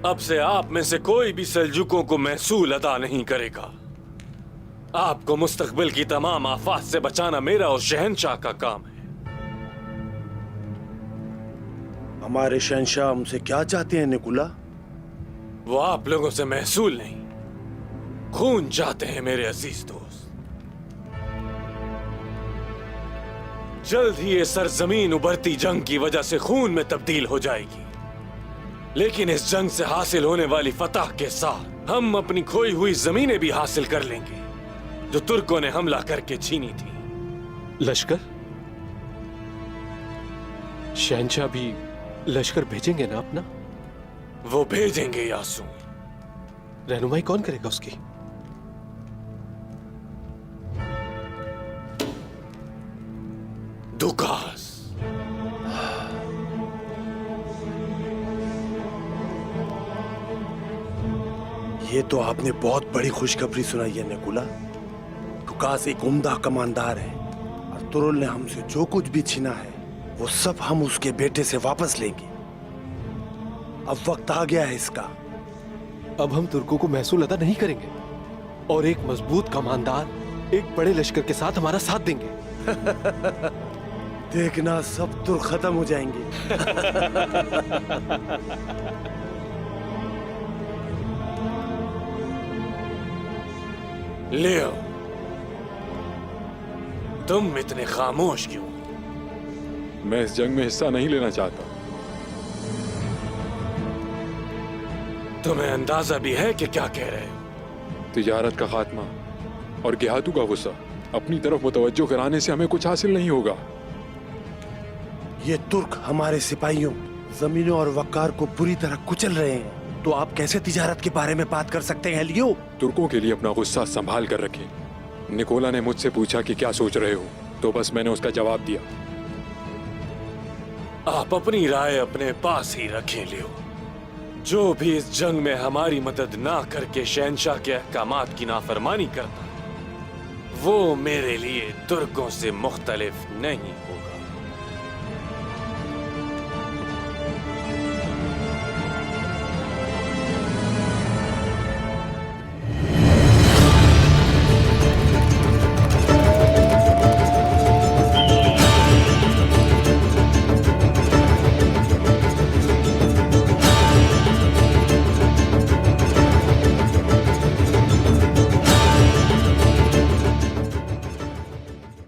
अब से आप में से कोई भी सल्जुकों को महसूल अदा नहीं करेगा। आपको मुस्तकबिल की तमाम आफात से बचाना मेरा और शहनशाह का काम है। हमारे शहनशाह हमसे क्या चाहते हैं निकुला? वो आप लोगों से महसूल नहीं, खून चाहते हैं मेरे अजीज दोस्त। जल्द ही ये सरजमीन उभरती जंग की वजह से खून में तब्दील हो जाएगी, लेकिन इस जंग से हासिल होने वाली फतह के साथ हम अपनी खोई हुई जमीनें भी हासिल कर लेंगे जो तुर्कों ने हमला करके छीनी थी। लश्कर? शहनशाह भी लश्कर भेजेंगे ना अपना? वो भेजेंगे यासू। रहनुमाई कौन करेगा उसकी? दुकास। ये तो आपने बहुत बड़ी खुशखबरी सुनाई है निकुला। दुकास एक उम्दा कमांडर है और तुरुल ने हमसे जो कुछ भी छीना है वो सब हम उसके बेटे से वापस लेंगे। अब वक्त आ गया है इसका। अब हम तुर्कों को महसूल अदा नहीं करेंगे और एक मजबूत कमांडर एक बड़े लश्कर के साथ हमारा साथ देंगे। देखना सब तुर्क खत्म हो जाएंगे। लियो, तुम इतने खामोश क्यों? मैं इस जंग में हिस्सा नहीं लेना चाहता। तुम्हें अंदाजा भी है कि क्या कह रहे हो? तिजारत का खात्मा और गेहातू का गुस्सा अपनी तरफ मुतवज्जो कराने से हमें कुछ हासिल नहीं होगा। ये तुर्क हमारे सिपाहियों, जमीनों और वकार को बुरी तरह कुचल रहे हैं, तो आप कैसे तिजारत के बारे में बात कर सकते हैं लियो? तुर्कों के लिए अपना गुस्सा संभाल कर रखें। निकोला ने मुझसे पूछा कि क्या सोच रहे हो, तो बस मैंने उसका जवाब दिया। आप अपनी राय अपने पास ही रखें लियो। जो भी इस जंग में हमारी मदद ना करके शहनशाह के अहकामात की नाफरमानी करता, वो मेरे लिए तुर्कों से मुख्तलिफ नहीं हो